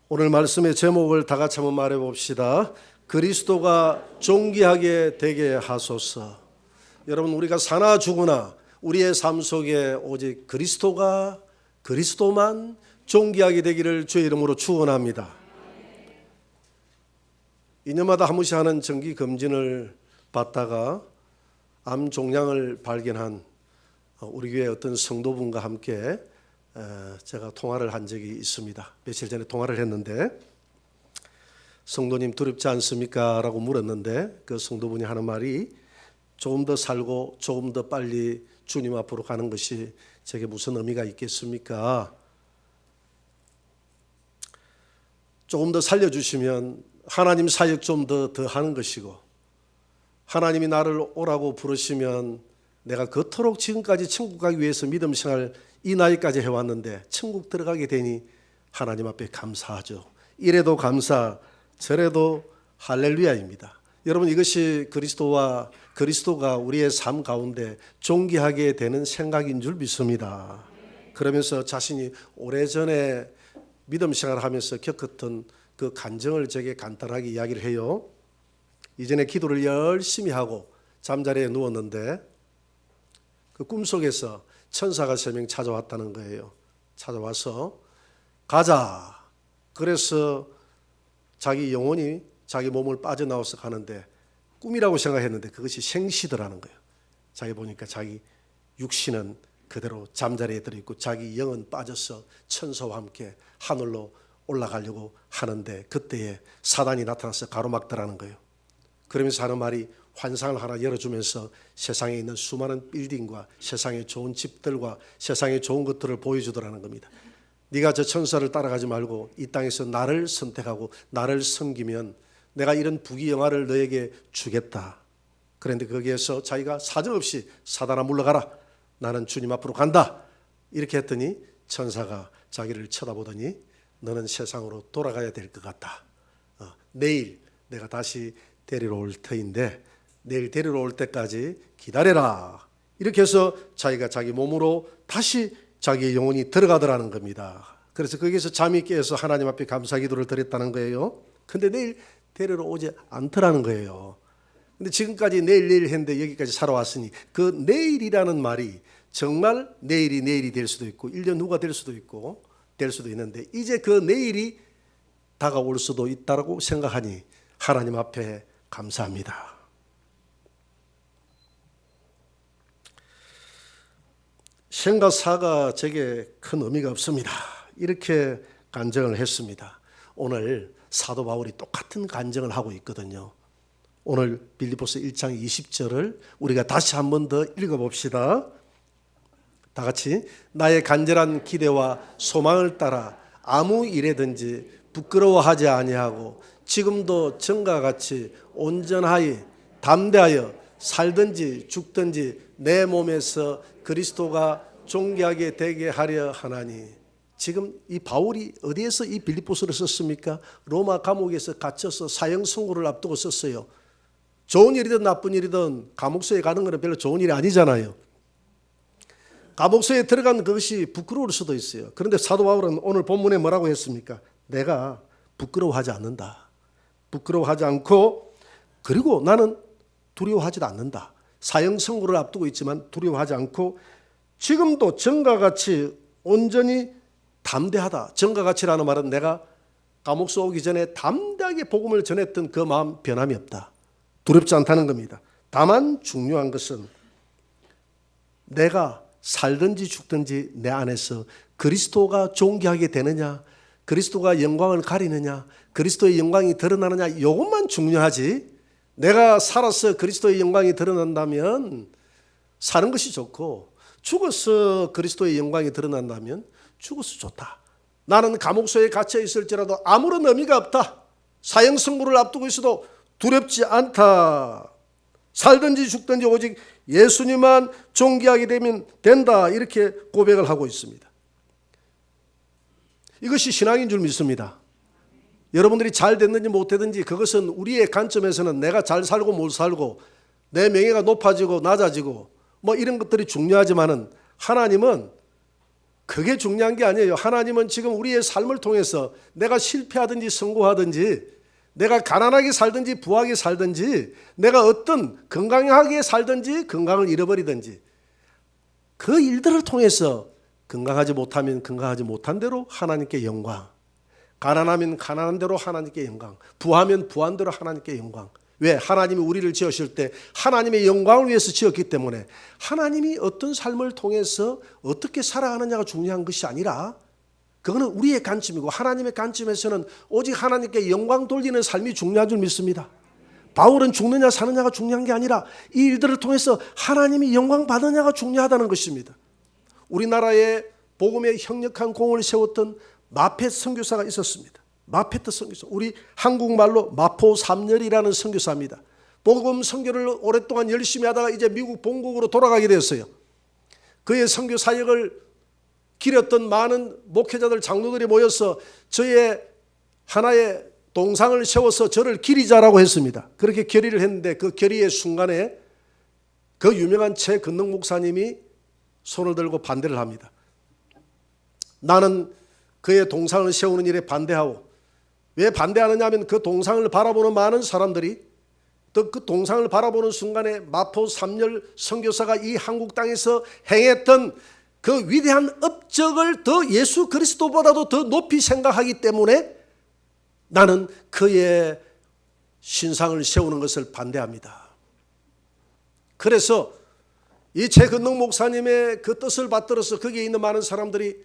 오늘 말씀의 제목을 다 같이 한번 말해 봅시다. 그리스도가 존귀하게 되게 하소서. 여러분, 우리가 사나 죽으나 우리의 삶 속에 오직 그리스도만 존귀하게 되기를 주의 이름으로 축원합니다. 2년마다 한 번씩 하는 정기 검진을 받다가 암 종양을 발견한 우리 교회 어떤 성도분과 함께 제가 통화를 한 적이 있습니다. 며칠 전에 통화를 했는데, 성도님 두렵지 않습니까? 라고 물었는데 그 성도분이 하는 말이, 조금 더 살고 조금 더 빨리 주님 앞으로 가는 것이 제게 무슨 의미가 있겠습니까? 조금 더 살려주시면 하나님 사역 좀 더 하는 것이고, 하나님이 나를 오라고 부르시면 내가 그토록 지금까지 천국 가기 위해서 믿음 생활 이 나이까지 해왔는데 천국 들어가게 되니 하나님 앞에 감사하죠. 이래도 감사, 저래도 할렐루야입니다. 여러분, 이것이 그리스도가 우리의 삶 가운데 존귀하게 되는 생각인 줄 믿습니다. 그러면서 자신이 오래전에 믿음 생활을 하면서 겪었던 그 간증을 제게 간단하게 이야기를 해요. 이전에 기도를 열심히 하고 잠자리에 누웠는데 그 꿈속에서 천사가 3명 찾아왔다는 거예요. 찾아와서 가자. 그래서 자기 영혼이 자기 몸을 빠져나와서 가는데 꿈이라고 생각했는데 그것이 생시더라는 거예요. 자기 보니까 자기 육신은 그대로 잠자리에 들어있고 자기 영은 빠져서 천사와 함께 하늘로 올라가려고 하는데 그때에 사단이 나타나서 가로막더라는 거예요. 그러면서 하는 말이, 환상을 하나 열어주면서 세상에 있는 수많은 빌딩과 세상의 좋은 집들과 세상의 좋은 것들을 보여주더라는 겁니다. 네가 저 천사를 따라가지 말고 이 땅에서 나를 선택하고 나를 섬기면 내가 이런 부귀영화를 너에게 주겠다. 그런데 거기에서 자기가 사정없이 사단아 물러가라, 나는 주님 앞으로 간다, 이렇게 했더니 천사가 자기를 쳐다보더니 너는 세상으로 돌아가야 될 것 같다. 내일 내가 다시 데리러 올 터인데 내일 데리러 올 때까지 기다려라. 이렇게 해서 자기가 자기 몸으로 다시 자기의 영혼이 들어가더라는 겁니다. 그래서 거기서 잠이 깨서 하나님 앞에 감사 기도를 드렸다는 거예요. 근데 내일 데리러 오지 않더라는 거예요. 근데 지금까지 내일 했는데 여기까지 살아왔으니 그 내일이라는 말이 정말 내일이 될 수도 있고 1년 후가 될 수도 있고 될 수도 있는데 이제 그 내일이 다가올 수도 있다고 생각하니 하나님 앞에 감사합니다. 생과 사가 제게 큰 의미가 없습니다. 이렇게 간증을 했습니다. 오늘 사도 바울이 똑같은 간증을 하고 있거든요. 오늘 빌립보서 1장 20절을 우리가 다시 한 번 더 읽어봅시다. 다 같이. 나의 간절한 기대와 소망을 따라 아무 일에든지 부끄러워하지 아니하고 지금도 전과 같이 온전하여 담대하여 살든지 죽든지 내 몸에서 그리스도가 존귀하게 되게 하려 하나니. 지금 이 바울이 어디에서 이 빌립보서를 썼습니까? 로마 감옥에서 갇혀서 사형 선고를 앞두고 썼어요. 좋은 일이든 나쁜 일이든 감옥소에 가는 것은 별로 좋은 일이 아니잖아요. 감옥소에 들어간 것이 부끄러울 수도 있어요. 그런데 사도 바울은 오늘 본문에 뭐라고 했습니까? 내가 부끄러워하지 않는다. 부끄러워하지 않고, 그리고 나는 두려워하지도 않는다. 사형 선고를 앞두고 있지만 두려워하지 않고 지금도 전과 같이 온전히 담대하다. 전과 같이라는 말은 내가 감옥소 오기 전에 담대하게 복음을 전했던 그 마음 변함이 없다. 두렵지 않다는 겁니다. 다만 중요한 것은 내가 살든지 죽든지 내 안에서 그리스도가 존귀하게 되느냐, 그리스도가 영광을 가리느냐, 그리스도의 영광이 드러나느냐, 이것만 중요하지. 내가 살아서 그리스도의 영광이 드러난다면 사는 것이 좋고, 죽어서 그리스도의 영광이 드러난다면 죽어서 좋다. 나는 감옥소에 갇혀 있을지라도 아무런 의미가 없다. 사형 선고를 앞두고 있어도 두렵지 않다. 살든지 죽든지 오직 예수님만 존귀하게 되면 된다. 이렇게 고백을 하고 있습니다. 이것이 신앙인 줄 믿습니다. 여러분들이 잘 됐는지 못 됐는지 그것은 우리의 관점에서는 내가 잘 살고 못 살고 내 명예가 높아지고 낮아지고 뭐 이런 것들이 중요하지만은 하나님은 그게 중요한 게 아니에요. 하나님은 지금 우리의 삶을 통해서 내가 실패하든지 성공하든지, 내가 가난하게 살든지 부하게 살든지, 내가 어떤 건강하게 살든지 건강을 잃어버리든지, 그 일들을 통해서 건강하지 못하면 건강하지 못한 대로 하나님께 영광, 가난하면 가난한 대로 하나님께 영광, 부하면 부한 대로 하나님께 영광. 왜? 하나님이 우리를 지으실 때 하나님의 영광을 위해서 지었기 때문에 하나님이 어떤 삶을 통해서 어떻게 살아가느냐가 중요한 것이 아니라, 그거는 우리의 관점이고 하나님의 관점에서는 오직 하나님께 영광 돌리는 삶이 중요한 줄 믿습니다. 바울은 죽느냐 사느냐가 중요한 게 아니라 이 일들을 통해서 하나님이 영광 받느냐가 중요하다는 것입니다. 우리나라에 복음에 형력한 공을 세웠던 마펫 선교사가 있었습니다. 마페트 선교사, 우리 한국말로 마포삼열이라는 선교사입니다. 복음 선교를 오랫동안 열심히 하다가 이제 미국 본국으로 돌아가게 되었어요. 그의 선교 사역을 기렸던 많은 목회자들, 장로들이 모여서 저의 하나의 동상을 세워서 저를 기리자라고 했습니다. 그렇게 결의를 했는데 그 결의의 순간에 그 유명한 최근능 목사님이 손을 들고 반대를 합니다. 나는 그의 동상을 세우는 일에 반대하고, 왜 반대하느냐 하면 그 동상을 바라보는 많은 사람들이 또 그 동상을 바라보는 순간에 마포삼열 선교사가 이 한국 땅에서 행했던 그 위대한 업적을 더 예수 그리스도보다도 더 높이 생각하기 때문에 나는 그의 신상을 세우는 것을 반대합니다. 그래서 이 최근능 목사님의 그 뜻을 받들어서 거기에 있는 많은 사람들이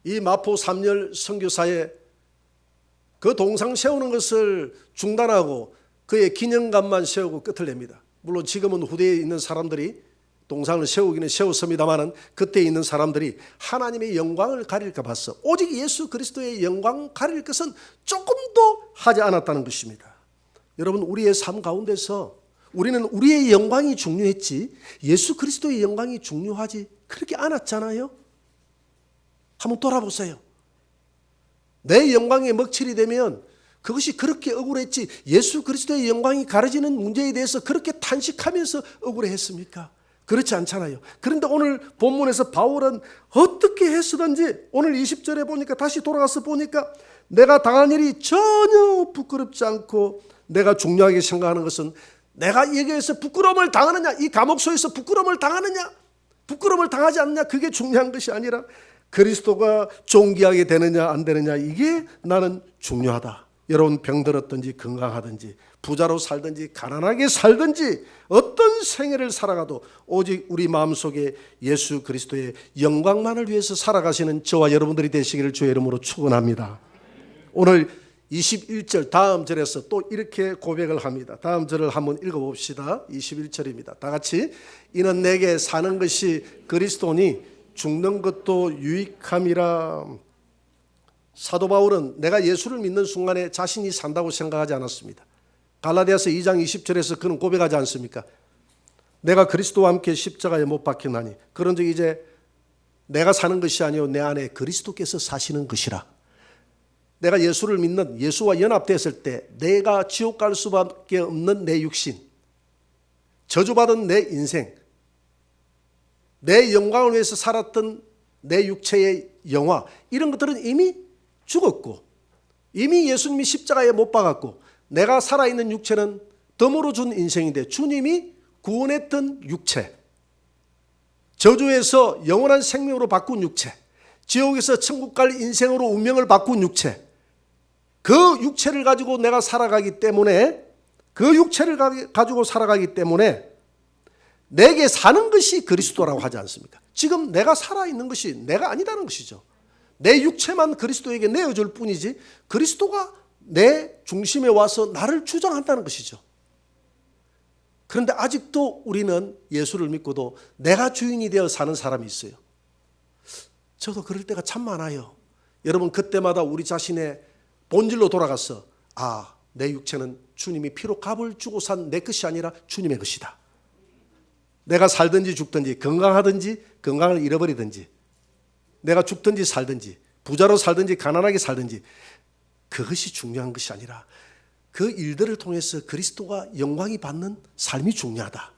이 마포삼열 선교사의 그 동상 세우는 것을 중단하고 그의 기념관만 세우고 끝을 냅니다. 물론 지금은 후대에 있는 사람들이 동상을 세우기는 세웠습니다마는 그때 있는 사람들이 하나님의 영광을 가릴까 봤어. 오직 예수 그리스도의 영광 가릴 것은 조금도 하지 않았다는 것입니다. 여러분, 우리의 삶 가운데서 우리는 우리의 영광이 중요했지 예수 그리스도의 영광이 중요하지 그렇게 않았잖아요. 한번 돌아보세요. 내 영광에 먹칠이 되면 그것이 그렇게 억울했지 예수 그리스도의 영광이 가려지는 문제에 대해서 그렇게 탄식하면서 억울해했습니까? 그렇지 않잖아요. 그런데 오늘 본문에서 바울은 어떻게 했으든지 오늘 20절에 보니까 다시 돌아가서 보니까 내가 당한 일이 전혀 부끄럽지 않고 내가 중요하게 생각하는 것은 내가 여기에서 부끄러움을 당하느냐, 이 감옥소에서 부끄러움을 당하느냐, 부끄러움을 당하지 않느냐, 그게 중요한 것이 아니라 그리스도가 존귀하게 되느냐 안 되느냐, 이게 나는 중요하다. 여러분, 병들었든지 건강하든지 부자로 살든지 가난하게 살든지 어떤 생애를 살아가도 오직 우리 마음속에 예수 그리스도의 영광만을 위해서 살아가시는 저와 여러분들이 되시기를 주의 이름으로 축원합니다. 오늘 21절 다음 절에서 또 이렇게 고백을 합니다. 다음 절을 한번 읽어봅시다. 21절입니다. 다 같이. 이는 내게 사는 것이 그리스도니 죽는 것도 유익함이라. 사도 바울은 내가 예수를 믿는 순간에 자신이 산다고 생각하지 않았습니다. 갈라디아서 2장 20절에서 그는 고백하지 않습니까? 내가 그리스도와 함께 십자가에 못 박혔나니 그런즉 이제 내가 사는 것이 아니요 내 안에 그리스도께서 사시는 것이라. 내가 예수를 믿는, 예수와 연합됐을 때 내가 지옥 갈 수밖에 없는 내 육신, 저주받은 내 인생, 내 영광을 위해서 살았던 내 육체의 영화, 이런 것들은 이미 죽었고 이미 예수님이 십자가에 못 박았고 내가 살아있는 육체는 덤으로 준 인생인데 주님이 구원했던 육체, 저주에서 영원한 생명으로 바꾼 육체, 지옥에서 천국 갈 인생으로 운명을 바꾼 육체, 그 육체를 가지고 내가 살아가기 때문에, 그 육체를 가지고 살아가기 때문에 내게 사는 것이 그리스도라고 하지 않습니까? 지금 내가 살아있는 것이 내가 아니다는 것이죠. 내 육체만 그리스도에게 내어줄 뿐이지 그리스도가 내 중심에 와서 나를 주장한다는 것이죠. 그런데 아직도 우리는 예수를 믿고도 내가 주인이 되어 사는 사람이 있어요. 저도 그럴 때가 참 많아요. 여러분, 그때마다 우리 자신의 본질로 돌아가서 내 육체는 주님이 피로 값을 주고 산 내 것이 아니라 주님의 것이다. 내가 살든지 죽든지 건강하든지 건강을 잃어버리든지 내가 죽든지 살든지 부자로 살든지 가난하게 살든지 그것이 중요한 것이 아니라 그 일들을 통해서 그리스도가 영광이 받는 삶이 중요하다.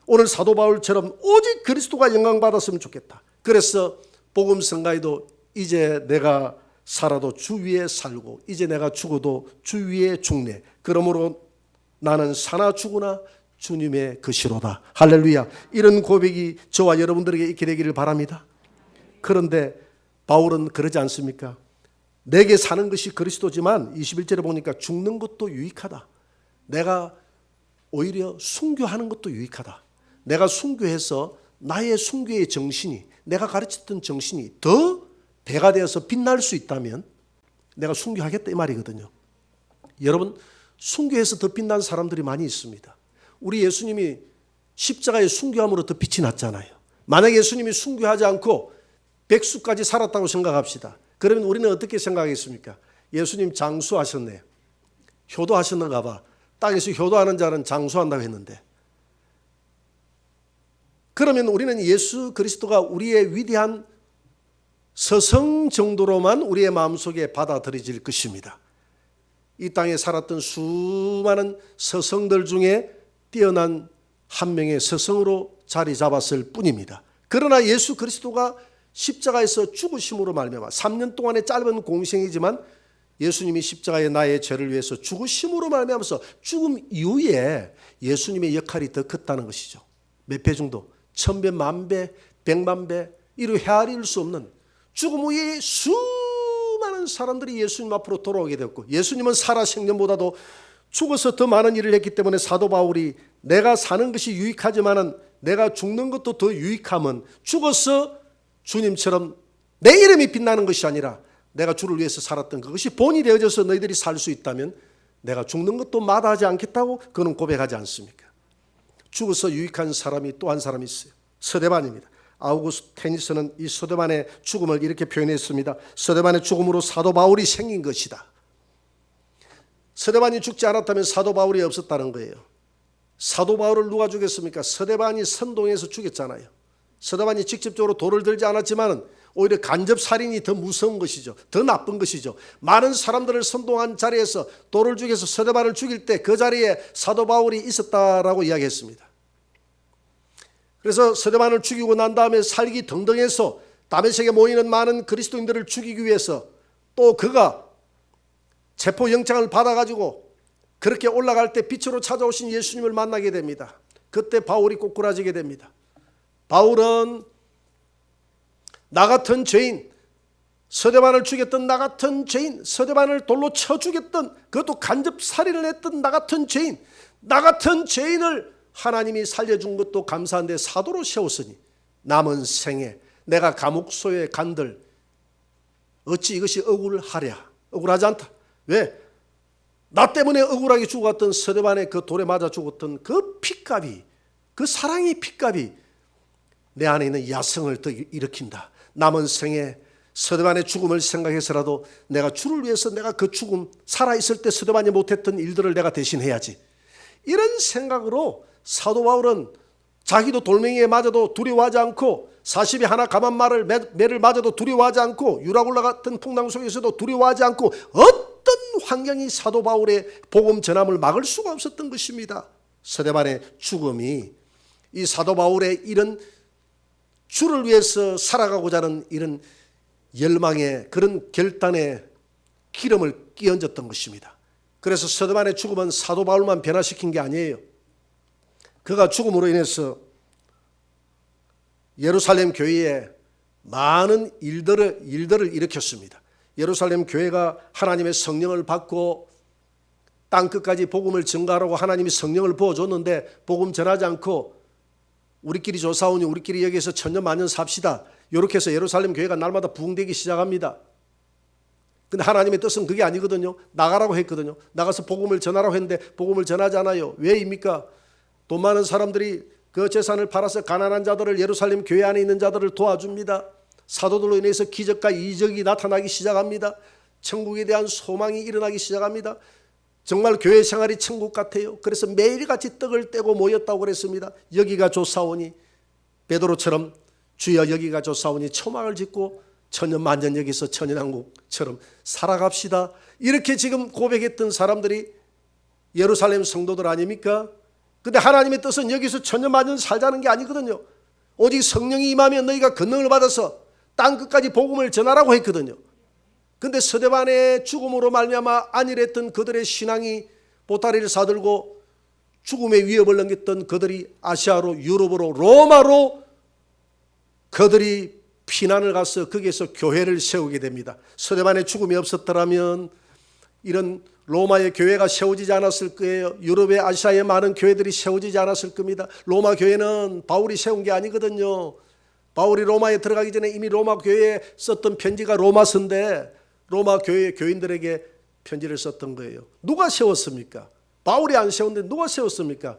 오늘 사도 바울처럼 오직 그리스도가 영광 받았으면 좋겠다. 그래서 복음 성가에도 이제 내가 살아도 주 위에 살고 이제 내가 죽어도 주 위에 죽네. 그러므로 나는 사나 죽으나 주님의 것이로다. 할렐루야. 이런 고백이 저와 여러분들에게 있게 되기를 바랍니다. 그런데 바울은 그러지 않습니까? 내게 사는 것이 그리스도지만 21절에 보니까 죽는 것도 유익하다. 내가 오히려 순교하는 것도 유익하다. 내가 순교해서 나의 순교의 정신이, 내가 가르쳤던 정신이 더 배가 되어서 빛날 수 있다면 내가 순교하겠다 이 말이거든요. 여러분, 순교해서 더 빛난 사람들이 많이 있습니다. 우리 예수님이 십자가의 순교함으로 더 빛이 났잖아요. 만약에 예수님이 순교하지 않고 백수까지 살았다고 생각합시다. 그러면 우리는 어떻게 생각하겠습니까? 예수님 장수하셨네. 효도하셨는가 봐. 땅에서 효도하는 자는 장수한다고 했는데. 그러면 우리는 예수 그리스도가 우리의 위대한 서성 정도로만 우리의 마음속에 받아들여질 것입니다. 이 땅에 살았던 수많은 서성들 중에 뛰어난 한 명의 서성으로 자리 잡았을 뿐입니다. 그러나 예수 그리스도가 십자가에서 죽으심으로 말미암아 3년 동안의 짧은 공생이지만 예수님이 십자가에 나의 죄를 위해서 죽으심으로 말미암아서 죽음 이후에 예수님의 역할이 더 컸다는 것이죠. 몇 배 정도? 1000배, 10,000배, 100,000배 이루 헤아릴 수 없는 죽음 후에 수많은 사람들이 예수님 앞으로 돌아오게 되었고 예수님은 살아생전보다도 죽어서 더 많은 일을 했기 때문에 사도 바울이 내가 사는 것이 유익하지만은 내가 죽는 것도 더 유익함은 죽어서 주님처럼 내 이름이 빛나는 것이 아니라 내가 주를 위해서 살았던 그것이 본이 되어져서 너희들이 살 수 있다면 내가 죽는 것도 마다하지 않겠다고 그는 고백하지 않습니까? 죽어서 유익한 사람이 또 한 사람이 있어요. 서대반입니다. 아우구스테니스는 이 서대반의 죽음을 이렇게 표현했습니다. 서대반의 죽음으로 사도 바울이 생긴 것이다. 서대반이 죽지 않았다면 사도 바울이 없었다는 거예요. 사도 바울을 누가 죽였습니까? 서대반이 선동해서 죽였잖아요. 서대반이 직접적으로 돌을 들지 않았지만 오히려 간접살인이 더 무서운 것이죠. 더 나쁜 것이죠. 많은 사람들을 선동한 자리에서 돌을 죽여서 서대반을 죽일 때 그 자리에 사도 바울이 있었다라고 이야기했습니다. 그래서 서대반을 죽이고 난 다음에 살기 등등해서 다메섹에 모이는 많은 그리스도인들을 죽이기 위해서 또 그가 체포영장을 받아가지고 그렇게 올라갈 때 빛으로 찾아오신 예수님을 만나게 됩니다. 그때 바울이 꼬꾸라지게 됩니다. 바울은 나 같은 죄인, 서대반을 죽였던 나 같은 죄인, 서대반을 돌로 쳐 죽였던 그것도 간접살인을 했던 나 같은 죄인, 나 같은 죄인을 하나님이 살려준 것도 감사한데 사도로 세웠으니 남은 생에 내가 감옥소에 간들 어찌 이것이 억울하랴. 억울하지 않다. 왜? 나 때문에 억울하게 죽었던 서대반의 그 돌에 맞아 죽었던 그 핏값이, 그 사랑의 핏값이 내 안에 있는 야성을 더 일으킨다. 남은 생에 서대반의 죽음을 생각해서라도 내가 주를 위해서 내가 그 죽음 살아있을 때 서대반이 못했던 일들을 내가 대신해야지. 이런 생각으로 사도 바울은 자기도 돌멩이에 맞아도 두려워하지 않고 40이 하나 감한 매를 맞아도 두려워하지 않고 유라굴라 같은 풍랑 속에서도 두려워하지 않고 어떤 환경이 사도 바울의 복음 전함을 막을 수가 없었던 것입니다. 서대반의 죽음이 이 사도 바울의 이런 주를 위해서 살아가고자 하는 이런 열망의 그런 결단에 기름을 끼얹었던 것입니다. 그래서 서대반의 죽음은 사도 바울만 변화시킨 게 아니에요. 그가 죽음으로 인해서 예루살렘 교회에 많은 일들을 일으켰습니다. 예루살렘 교회가 하나님의 성령을 받고 땅끝까지 복음을 전가하라고 하나님이 성령을 부어줬는데 복음 전하지 않고 우리끼리 조사오니 우리끼리 여기서 천년 만년 삽시다. 이렇게 해서 예루살렘 교회가 날마다 부흥되기 시작합니다. 근데 하나님의 뜻은 그게 아니거든요. 나가라고 했거든요. 나가서 복음을 전하라고 했는데 복음을 전하지 않아요. 왜입니까? 돈 많은 사람들이 그 재산을 팔아서 가난한 자들을 예루살렘 교회 안에 있는 자들을 도와줍니다. 사도들로 인해서 기적과 이적이 나타나기 시작합니다. 천국에 대한 소망이 일어나기 시작합니다. 정말 교회 생활이 천국 같아요. 그래서 매일같이 떡을 떼고 모였다고 그랬습니다. 여기가 좋사오니 베드로처럼 주여 여기가 좋사오니 초막을 짓고 천년만년 여기서 천연왕국처럼 살아갑시다. 이렇게 지금 고백했던 사람들이 예루살렘 성도들 아닙니까? 근데 하나님의 뜻은 여기서 천년만년 살자는 게 아니거든요. 오직 성령이 임하면 너희가 권능을 받아서 땅끝까지 복음을 전하라고 했거든요. 근데 스데반의 죽음으로 말미암아 안일했던 그들의 신앙이 보따리를 사들고 죽음의 위협을 넘겼던 그들이 아시아로, 유럽으로, 로마로 그들이 피난을 가서 거기에서 교회를 세우게 됩니다. 스데반의 죽음이 없었더라면 이런 로마의 교회가 세워지지 않았을 거예요. 유럽의, 아시아의 많은 교회들이 세워지지 않았을 겁니다. 로마 교회는 바울이 세운 게 아니거든요. 바울이 로마에 들어가기 전에 이미 로마 교회에 썼던 편지가 로마서인데 로마 교회 교인들에게 편지를 썼던 거예요. 누가 세웠습니까? 바울이 안 세웠는데 누가 세웠습니까?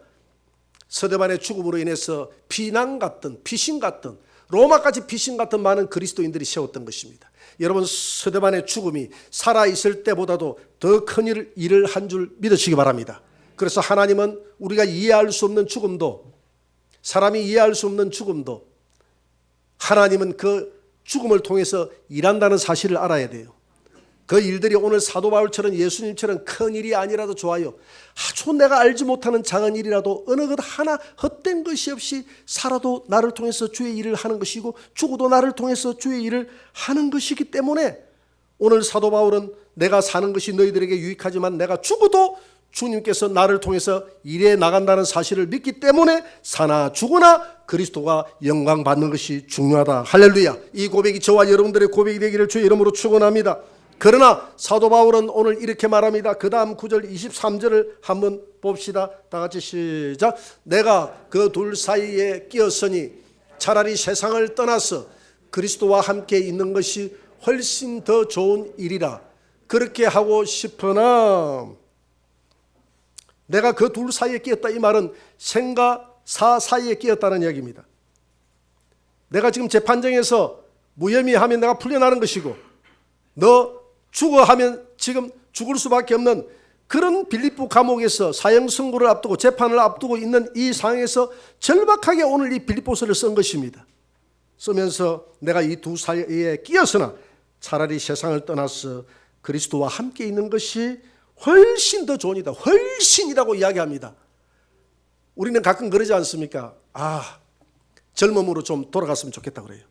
스데반의 죽음으로 인해서 비난 같은, 피신 같은, 로마까지 피신 같은 많은 그리스도인들이 세웠던 것입니다. 여러분, 스데반의 죽음이 살아있을 때보다도 더 큰 일을 한 줄 믿으시기 바랍니다. 그래서 하나님은 우리가 이해할 수 없는 죽음도, 사람이 이해할 수 없는 죽음도 하나님은 그 죽음을 통해서 일한다는 사실을 알아야 돼요. 그 일들이 오늘 사도 바울처럼 예수님처럼 큰 일이 아니라도 좋아요. 아주 내가 알지 못하는 작은 일이라도 어느 것 하나 헛된 것이 없이 살아도 나를 통해서 주의 일을 하는 것이고 죽어도 나를 통해서 주의 일을 하는 것이기 때문에 오늘 사도 바울은 내가 사는 것이 너희들에게 유익하지만 내가 죽어도 주님께서 나를 통해서 일해 나간다는 사실을 믿기 때문에 사나 죽으나 그리스도가 영광 받는 것이 중요하다. 할렐루야. 이 고백이 저와 여러분들의 고백이 되기를 주의 이름으로 축원합니다. 그러나 사도 바울은 오늘 이렇게 말합니다. 그 다음 9절 23절을 한번 봅시다. 다 같이 시작. 내가 그 둘 사이에 끼었으니 차라리 세상을 떠나서 그리스도와 함께 있는 것이 훨씬 더 좋은 일이라. 그렇게 하고 싶으나 내가 그 둘 사이에 끼었다. 이 말은 생과 사 사이에 끼었다는 이야기입니다. 내가 지금 재판정에서 무혐의 하면 내가 풀려나는 것이고 너 죽어 하면 지금 죽을 수밖에 없는 그런 빌립보 감옥에서 사형 선고를 앞두고 재판을 앞두고 있는 이 상황에서 절박하게 오늘 이 빌립보서를 쓴 것입니다. 쓰면서 내가 이 두 사이에 끼었으나 차라리 세상을 떠나서 그리스도와 함께 있는 것이 훨씬 더 좋은 일이다. 훨씬이라고 이야기합니다. 우리는 가끔 그러지 않습니까? 젊음으로 좀 돌아갔으면 좋겠다 그래요.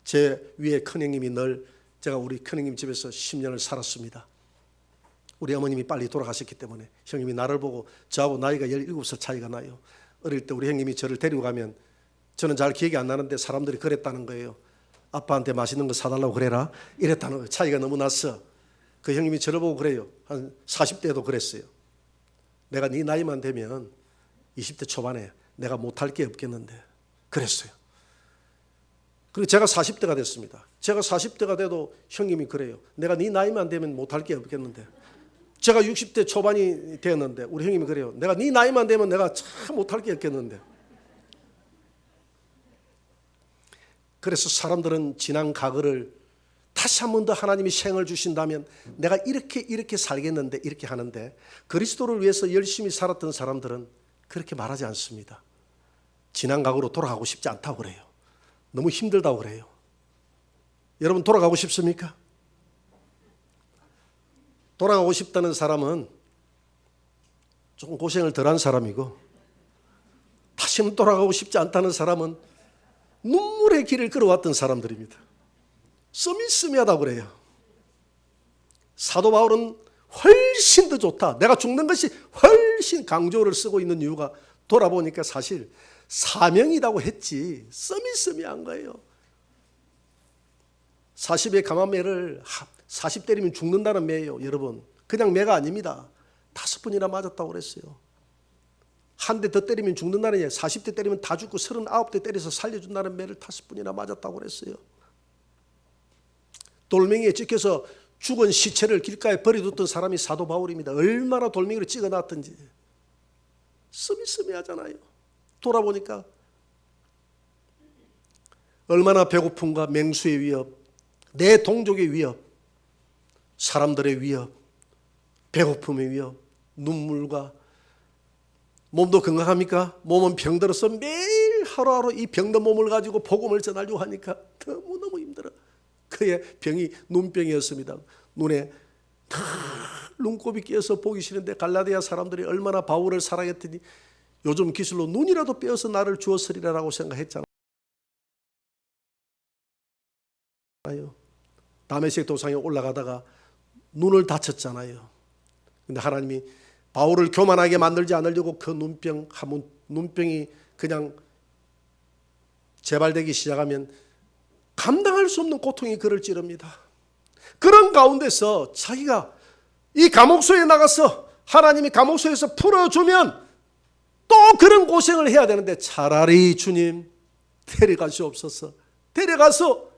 제 위에 큰형님이 늘 제가 우리 큰형님 집에서 10년을 살았습니다. 우리 어머님이 빨리 돌아가셨기 때문에 형님이 나를 보고 저하고 나이가 17살 차이가 나요. 어릴 때 우리 형님이 저를 데리고 가면 저는 잘 기억이 안 나는데 사람들이 그랬다는 거예요. 아빠한테 맛있는 거 사달라고 그래라 이랬다는 거예요. 차이가 너무 났어. 그 형님이 저를 보고 그래요. 한 40대도 그랬어요. 내가 네 나이만 되면 20대 초반에 내가 못할 게 없겠는데 그랬어요. 그리고 제가 40대가 됐습니다. 제가 40대가 돼도 형님이 그래요. 내가 네 나이만 되면 못할 게 없겠는데. 제가 60대 초반이 되었는데 우리 형님이 그래요. 내가 네 나이만 되면 내가 참 못할 게 없겠는데. 그래서 사람들은 지난 과거를 다시 한 번 더 하나님이 생을 주신다면 내가 이렇게 살겠는데 이렇게 하는데 그리스도를 위해서 열심히 살았던 사람들은 그렇게 말하지 않습니다. 지난 과거로 돌아가고 싶지 않다고 그래요. 너무 힘들다고 그래요. 여러분 돌아가고 싶습니까? 돌아가고 싶다는 사람은 조금 고생을 덜한 사람이고 다시는 돌아가고 싶지 않다는 사람은 눈물의 길을 걸어왔던 사람들입니다. 쓰미쓰미하다고 그래요. 사도 바울은 훨씬 더 좋다. 내가 죽는 것이 훨씬 강조를 쓰고 있는 이유가 돌아보니까 사실 사명이라고 했지 쓰미쓰미한 거예요. 40의 감한 매를 40 때리면 죽는다는 매예요. 여러분 그냥 매가 아닙니다. 5번이나 맞았다고 그랬어요. 한 대 더 때리면 죽는다는 얘기. 40대 때리면 다 죽고 39대 때려서 살려준다는 매를 5번이나 맞았다고 그랬어요. 돌멩이에 찍혀서 죽은 시체를 길가에 버려뒀던 사람이 사도 바울입니다. 얼마나 돌멩이를 찍어놨던지. 쓰미쓰미하잖아요. 돌아보니까 얼마나 배고픔과 맹수의 위협, 내 동족의 위협, 사람들의 위협, 배고픔의 위협, 눈물과 몸도 건강합니까? 몸은 병들어서 매일 하루하루 이 병든 몸을 가지고 복음을 전하려고 하니까 너무너무 힘들어. 그의 병이 눈병이었습니다. 눈에 눈곱이 끼어서 보기 싫은데 갈라디아 사람들이 얼마나 바울을 사랑했더니 요즘 기술로 눈이라도 빼어서 나를 주었으리라고 생각했잖아. 알아요? 다메섹 도상에 올라가다가 눈을 다쳤잖아요. 근데 하나님이 바울을 교만하게 만들지 않으려고 그 눈병이 그냥 재발되기 시작하면 감당할 수 없는 고통이 그를 찌릅니다. 그런 가운데서 자기가 이 감옥소에 나가서 하나님이 감옥소에서 풀어주면 또 그런 고생을 해야 되는데 차라리 주님 데려가시옵소서. 데려가서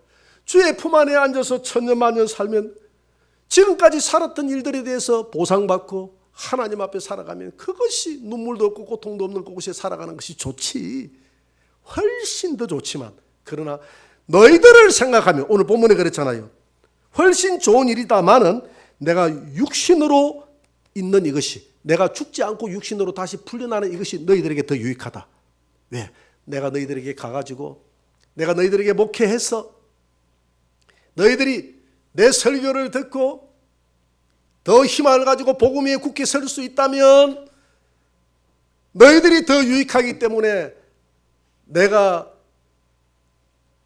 주의 품 안에 앉아서 천년만년 살면 지금까지 살았던 일들에 대해서 보상받고 하나님 앞에 살아가면 그것이 눈물도 없고 고통도 없는 그곳에 살아가는 것이 좋지. 훨씬 더 좋지만 그러나 너희들을 생각하면 오늘 본문에 그랬잖아요. 훨씬 좋은 일이다마는 내가 육신으로 있는 이것이 내가 죽지 않고 육신으로 다시 풀려나는 이것이 너희들에게 더 유익하다. 왜? 내가 너희들에게 가가지고 내가 너희들에게 목회해서 너희들이 내 설교를 듣고 더 힘을 가지고 복음 위에 굳게 설 수 있다면 너희들이 더 유익하기 때문에 내가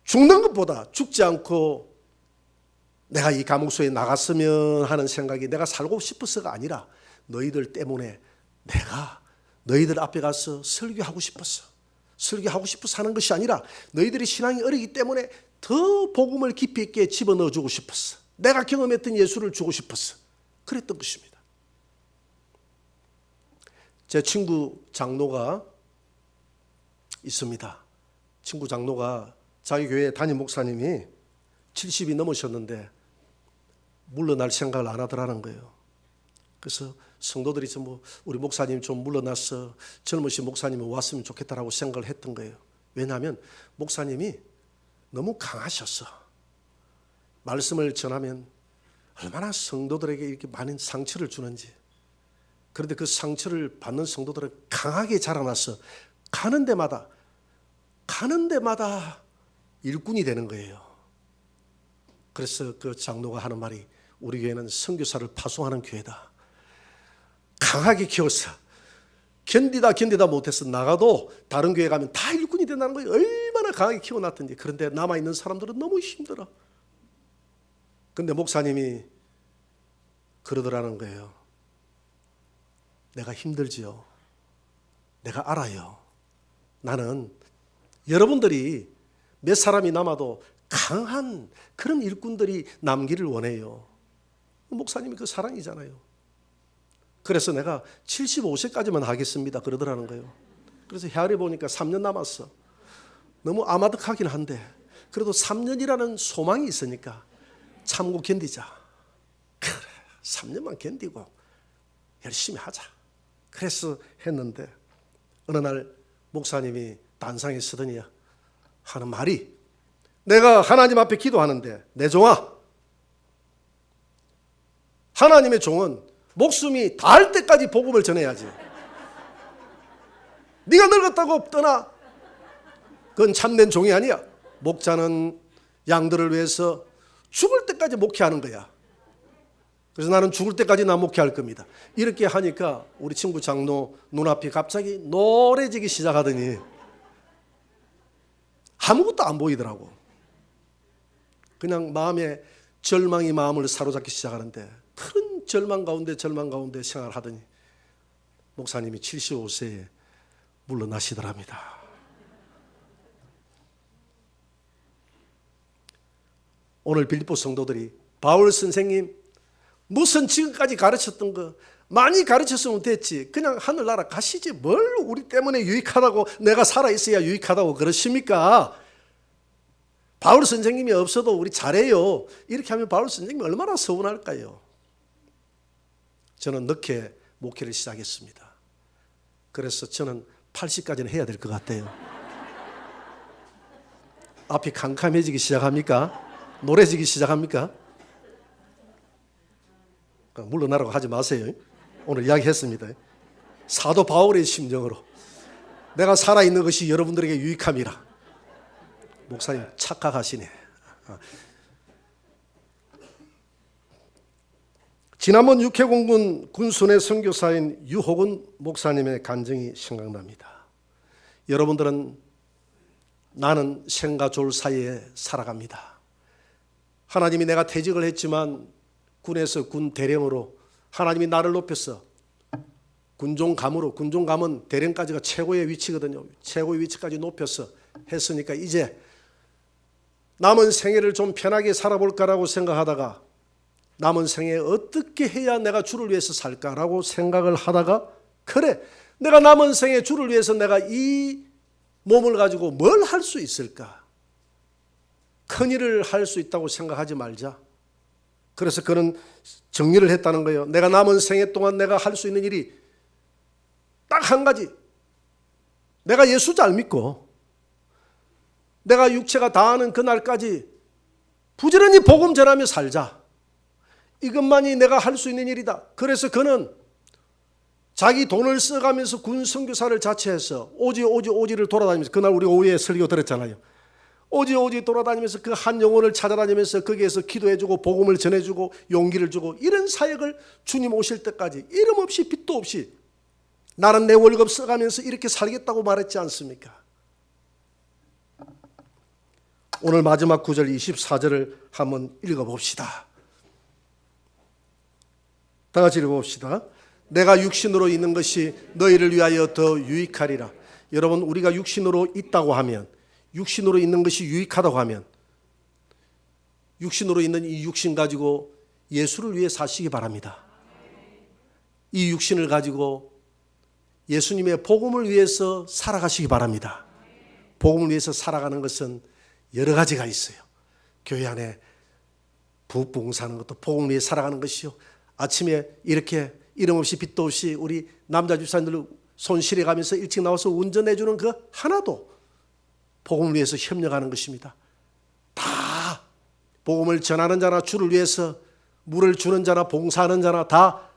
죽는 것보다 죽지 않고 내가 이 감옥소에 나갔으면 하는 생각이 내가 살고 싶어서가 아니라 너희들 때문에 내가 너희들 앞에 가서 설교하고 싶어서 하는 것이 아니라 너희들이 신앙이 어리기 때문에 더 복음을 깊이 있게 집어넣어 주고 싶었어. 내가 경험했던 예수를 주고 싶었어. 그랬던 것입니다. 제 친구 장로가 있습니다. 친구 장로가 자기 교회 담임 목사님이 70이 넘으셨는데 물러날 생각을 안 하더라는 거예요. 그래서 성도들이 우리 목사님 좀 물러나서 젊으신 목사님이 왔으면 좋겠다라고 생각을 했던 거예요. 왜냐하면 목사님이 너무 강하셨어. 말씀을 전하면 얼마나 성도들에게 이렇게 많은 상처를 주는지. 그런데 그 상처를 받는 성도들은 강하게 자라나서 가는 데마다 일꾼이 되는 거예요. 그래서 그 장로가 하는 말이 우리 교회는 선교사를 파송하는 교회다. 강하게 키워서 견디다 못해서 나가도 다른 교회 가면 다 일꾼이 된다는 거예요. 얼마나 강하게 키워놨든지. 그런데 남아있는 사람들은 너무 힘들어. 근데 목사님이 그러더라는 거예요. 내가 힘들지요. 내가 알아요. 나는 여러분들이 몇 사람이 남아도 강한 그런 일꾼들이 남기를 원해요. 목사님이 그 사랑이잖아요. 그래서 내가 75세까지만 하겠습니다. 그러더라는 거예요. 그래서 헤아려 보니까 3년 남았어. 너무 아마득하긴 한데 그래도 3년이라는 소망이 있으니까 참고 견디자. 그래, 3년만 견디고 열심히 하자. 그래서 했는데 어느 날 목사님이 단상에 서더니 하는 말이 내가 하나님 앞에 기도하는데 내 종아, 하나님의 종은 목숨이 닿을 때까지 복음을 전해야지. 네가 늙었다고 떠나. 그건 참된 종이 아니야. 목자는 양들을 위해서 죽을 때까지 목회하는 거야. 그래서 나는 죽을 때까지 나 목회할 겁니다. 이렇게 하니까 우리 친구 장로 눈앞이 갑자기 노래지기 시작하더니 아무것도 안 보이더라고. 그냥 마음에 절망이 마음을 사로잡기 시작하는데 큰 절망 가운데 생활하더니 목사님이 75세에 물러나시더랍니다. 오늘 빌립보 성도들이 바울 선생님 무슨 지금까지 가르쳤던 거 많이 가르쳤으면 됐지. 그냥 하늘나라 가시지. 뭘 우리 때문에 유익하다고 내가 살아있어야 유익하다고 그러십니까? 바울 선생님이 없어도 우리 잘해요. 이렇게 하면 바울 선생님이 얼마나 서운할까요? 저는 늦게 목회를 시작했습니다. 그래서 저는 80까지는 해야 될 것 같아요. 앞이 캄캄해지기 시작합니까? 노래지기 시작합니까? 물러나라고 하지 마세요. 오늘 이야기했습니다. 사도 바울의 심정으로 내가 살아있는 것이 여러분들에게 유익함이라. 목사님 착각하시네. 지난번 육해공군 군순회 선교사인 유호근 목사님의 간증이 생각납니다. 여러분들은 나는 생과 졸 사이에 살아갑니다. 하나님이 내가 퇴직을 했지만 군에서 군 대령으로 하나님이 나를 높였어. 군종감으로, 군종감은 대령까지가 최고의 위치거든요. 최고의 위치까지 높였어. 했으니까 이제 남은 생애를 좀 편하게 살아볼까라고 생각하다가 남은 생에 어떻게 해야 내가 주를 위해서 살까라고 생각을 하다가 그래, 내가 남은 생에 주를 위해서 내가 이 몸을 가지고 뭘 할 수 있을까? 큰일을 할 수 있다고 생각하지 말자. 그래서 그는 정리를 했다는 거예요. 내가 남은 생애 동안 내가 할 수 있는 일이 딱 한 가지. 내가 예수 잘 믿고 내가 육체가 다하는 그날까지 부지런히 복음 전하며 살자. 이것만이 내가 할 수 있는 일이다. 그래서 그는 자기 돈을 써가면서 군 선교사를 자처해서 오지를 돌아다니면서, 그날 우리 오후에 설교 들었잖아요. 오지 돌아다니면서 그 한 영혼을 찾아다니면서 거기에서 기도해주고 복음을 전해주고 용기를 주고, 이런 사역을 주님 오실 때까지 이름 없이 빚도 없이 나는 내 월급 써가면서 이렇게 살겠다고 말했지 않습니까? 오늘 마지막 구절 24절을 한번 읽어봅시다. 다 같이 읽어봅시다. 내가 육신으로 있는 것이 너희를 위하여 더 유익하리라. 여러분, 우리가 육신으로 있다고 하면, 육신으로 있는 것이 유익하다고 하면 육신으로 있는 이 육신 가지고 예수를 위해 사시기 바랍니다. 이 육신을 가지고 예수님의 복음을 위해서 살아가시기 바랍니다. 복음을 위해서 살아가는 것은 여러 가지가 있어요. 교회 안에 부흥사하는 것도 복음을 위해 살아가는 것이요, 아침에 이렇게 이름 없이 빚도 없이 우리 남자 집사님들 손 실어가면서 일찍 나와서 운전해 주는 그 하나도 복음을 위해서 협력하는 것입니다. 다 복음을 전하는 자나 주를 위해서 물을 주는 자나 봉사하는 자나 다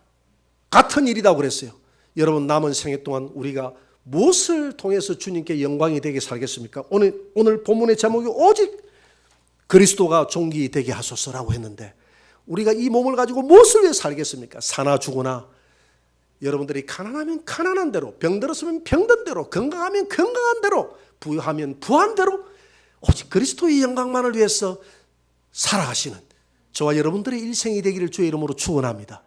같은 일이라고 그랬어요. 여러분, 남은 생애 동안 우리가 무엇을 통해서 주님께 영광이 되게 살겠습니까? 오늘 본문의 제목이 오직 그리스도가 존귀 되게 하소서라고 했는데, 우리가 이 몸을 가지고 무엇을 위해 살겠습니까? 사나 죽으나 여러분들이 가난하면 가난한 대로, 병들었으면 병든 대로, 건강하면 건강한 대로, 부유하면 부한 대로 오직 그리스도의 영광만을 위해서 살아가시는 저와 여러분들의 일생이 되기를 주의 이름으로 축원합니다.